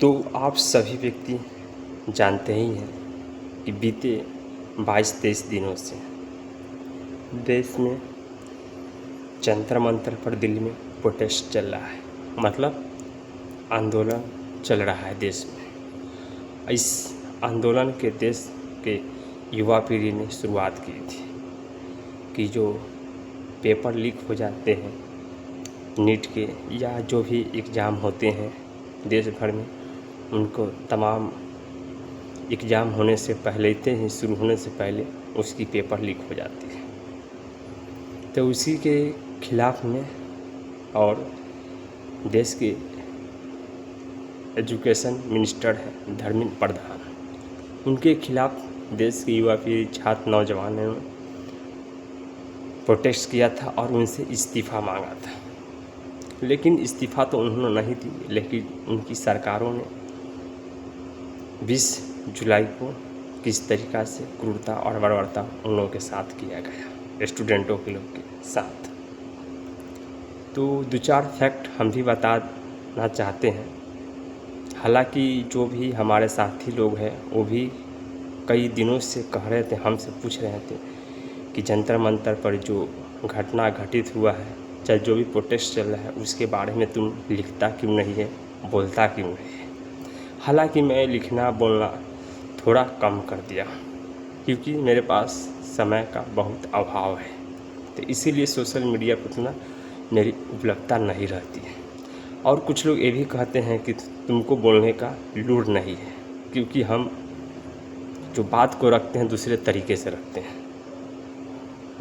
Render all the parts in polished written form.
तो आप सभी व्यक्ति जानते ही हैं कि बीते 22-23 दिनों से देश में जंतर मंतर पर दिल्ली में प्रोटेस्ट चल रहा है, मतलब आंदोलन चल रहा है देश में। इस आंदोलन के देश के युवा पीढ़ी ने शुरुआत की थी कि जो पेपर लीक हो जाते हैं नीट के या जो भी एग्ज़ाम होते हैं देश भर में, उनको तमाम एग्ज़ाम होने से पहले ही शुरू होने से पहले उसकी पेपर लीक हो जाती है। तो उसी के खिलाफ़ में और देश के एजुकेशन मिनिस्टर हैं धर्मेंद्र प्रधान, उनके खिलाफ़ देश के युवा पीढ़ी छात्र नौजवानों ने प्रोटेस्ट किया था और उनसे इस्तीफ़ा मांगा था। लेकिन इस्तीफ़ा तो उन्होंने नहीं दी, लेकिन उनकी सरकारों ने 20 जुलाई को किस तरीक़ा से क्रूरता और बर्बरता उन लोगों के साथ किया गया, स्टूडेंटों के लोग के साथ। तो 2-4 फैक्ट हम भी बताना चाहते हैं। हालांकि जो भी हमारे साथी लोग हैं वो भी कई दिनों से कह रहे थे, हमसे पूछ रहे थे कि जंतर मंतर पर जो घटना घटित हुआ है, चाहे जो भी प्रोटेस्ट चल रहा है, उसके बारे में तुम लिखता क्यों नहीं है, बोलता क्यों नहीं है। हालांकि मैं लिखना बोलना थोड़ा कम कर दिया क्योंकि मेरे पास समय का बहुत अभाव है, तो इसीलिए सोशल मीडिया पर उतना मेरी उपलब्धता नहीं रहती है। और कुछ लोग ये भी कहते हैं कि तुमको बोलने का लूर नहीं है, क्योंकि हम जो बात को रखते हैं दूसरे तरीके से रखते हैं।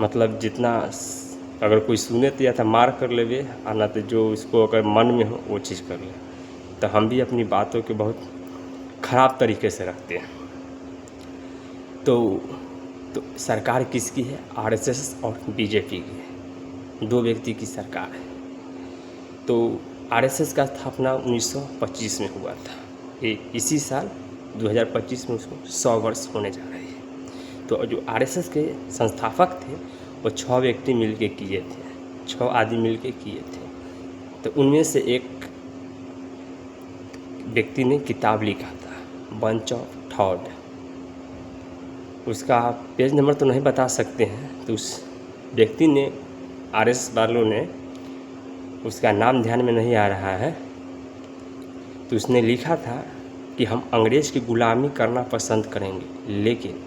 मतलब जितना अगर कोई सुने तो या तो मार कर लेवे, और ना तो जो उसको अगर मन में हो वो चीज़ कर ले। तो हम भी अपनी बातों के बहुत ख़राब तरीके से रखते हैं। तो सरकार किसकी है? आरएसएस और बीजेपी की है, दो व्यक्ति की सरकार है। तो आरएसएस का स्थापना 1925 में हुआ था, ये इसी साल 2025 में उसको 100 वर्ष होने जा रहे हैं। तो जो आरएसएस के संस्थापक थे वो 6 व्यक्ति मिलके किए थे, 6 आदमी मिलके किए थे। तो उनमें से एक व्यक्ति ने किताब लिखा था बंच ऑफ थॉट, उसका पेज नंबर तो नहीं बता सकते हैं। तो उस व्यक्ति ने, आरएसएस वालों ने, उसका नाम ध्यान में नहीं आ रहा है, तो उसने लिखा था कि हम अंग्रेज़ की गुलामी करना पसंद करेंगे, लेकिन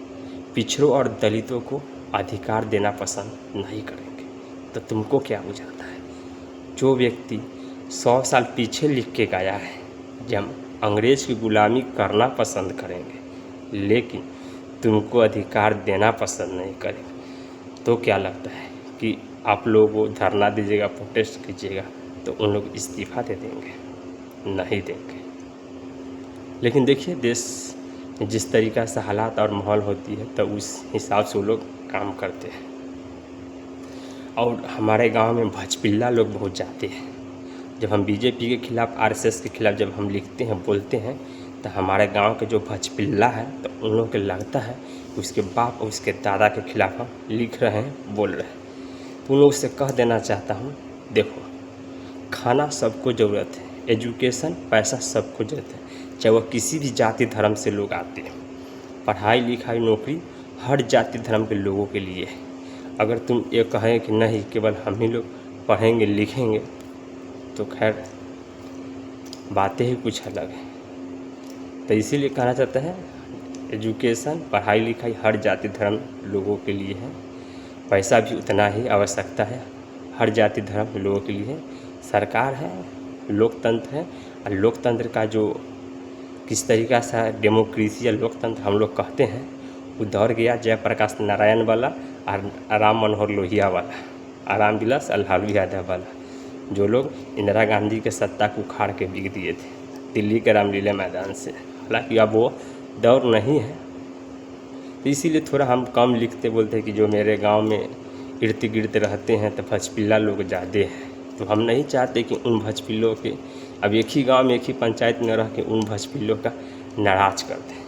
पिछड़ों और दलितों को अधिकार देना पसंद नहीं करेंगे। तो तुमको क्या बुझाता है? जो व्यक्ति 100 साल पीछे लिख के गया है कि हम अंग्रेज़ की गुलामी करना पसंद करेंगे लेकिन तुमको अधिकार देना पसंद नहीं करेंगे, तो क्या लगता है कि आप लोगों को धरना दीजिएगा, प्रोटेस्ट कीजिएगा तो उन लोग इस्तीफ़ा दे देंगे? नहीं देंगे। लेकिन देखिए देश जिस तरीक़ा से हालात और माहौल होती है तो उस हिसाब से वो लोग काम करते हैं। और हमारे गांव में भचपिल्ला लोग बहुत जाते हैं। जब हम बीजेपी के खिलाफ़, आरएसएस के खिलाफ़ जब हम लिखते हैं, बोलते हैं, तो हमारे गांव के जो भचपिल्ला है तो उन लोगों को लगता है उसके बाप और उसके दादा के खिलाफ़ हम लिख रहे हैं, बोल रहे हैं। तो उन लोगों से कह देना चाहता हूँ, देखो खाना सबको ज़रूरत है, एजुकेशन पैसा सबको ज़रूरत है, चाहे वह किसी भी जाति धर्म से लोग आते हैं। पढ़ाई लिखाई नौकरी हर जाति धर्म के लोगों के लिए है। अगर तुम ये कहें कि नहीं केवल हम ही लोग पढ़ेंगे लिखेंगे, तो खैर बातें ही कुछ अलग हैं। तो इसीलिए कहना चाहते हैं एजुकेशन, पढ़ाई लिखाई हर जाति धर्म लोगों के लिए है, पैसा भी उतना ही आवश्यकता है हर जाति धर्म लोगों के लिए। सरकार है, लोकतंत्र है, और लोकतंत्र का जो किस तरीक़ा से डेमोक्रेसी या लोकतंत्र हम लोग कहते हैं वो दौर गया जयप्रकाश नारायण वाला और राम मनोहर लोहिया वाला, आराम विलास लालू यादव वाला, जो लोग इंदिरा गांधी के सत्ता को उखाड़ के बिक दिए थे दिल्ली के रामलीला मैदान से। हालांकि अब वो दौर नहीं है, तो इसीलिए थोड़ा हम कम लिखते, बोलते हैं कि जो मेरे गांव में इर्द गिर्द रहते हैं तो भचपिल्ला लोग ज़्यादा हैं। तो हम नहीं चाहते कि उन भचपिल्लों के, अब एक ही गांव में एक ही पंचायत में रह के उन भचपिल्लों का नाराज कर दें।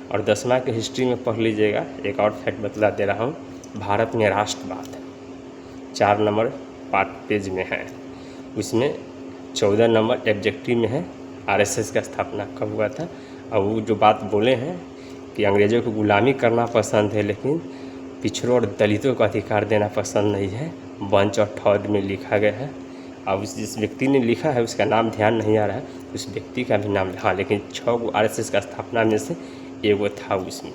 और 10वां के हिस्ट्री में पढ़ लीजिएगा, एक और फैक्ट बतला दे रहा हूँ, भारत में राष्ट्रवाद है 4 नंबर पार्ट पेज में है, उसमें 14 नंबर एब्जेक्टिव में है आरएसएस का स्थापना कब हुआ था। और वो जो बात बोले हैं कि अंग्रेज़ों को गुलामी करना पसंद है लेकिन पिछड़ों और दलितों को अधिकार देना पसंद नहीं है, वंश और ठौद में लिखा गया है। अब जिस व्यक्ति ने लिखा है उसका नाम ध्यान नहीं आ रहा है, उस व्यक्ति का भी नाम, हाँ, लेकिन 6 गो आरएसएस का स्थापना में से एगो था उसमें,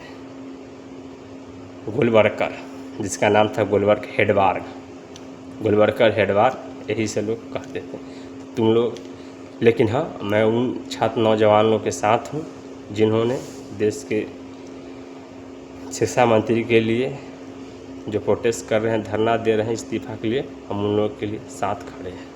गोलवलकर, जिसका नाम था गोलवलकर हेडवार्ग, यही से लोग कहते थे। तुम लोग, लेकिन हाँ, मैं उन छात्र नौजवानों के साथ हूँ जिन्होंने देश के शिक्षा मंत्री के लिए जो प्रोटेस्ट कर रहे हैं, धरना दे रहे हैं इस्तीफा के लिए, हम उन लोगों के लिए साथ खड़े हैं।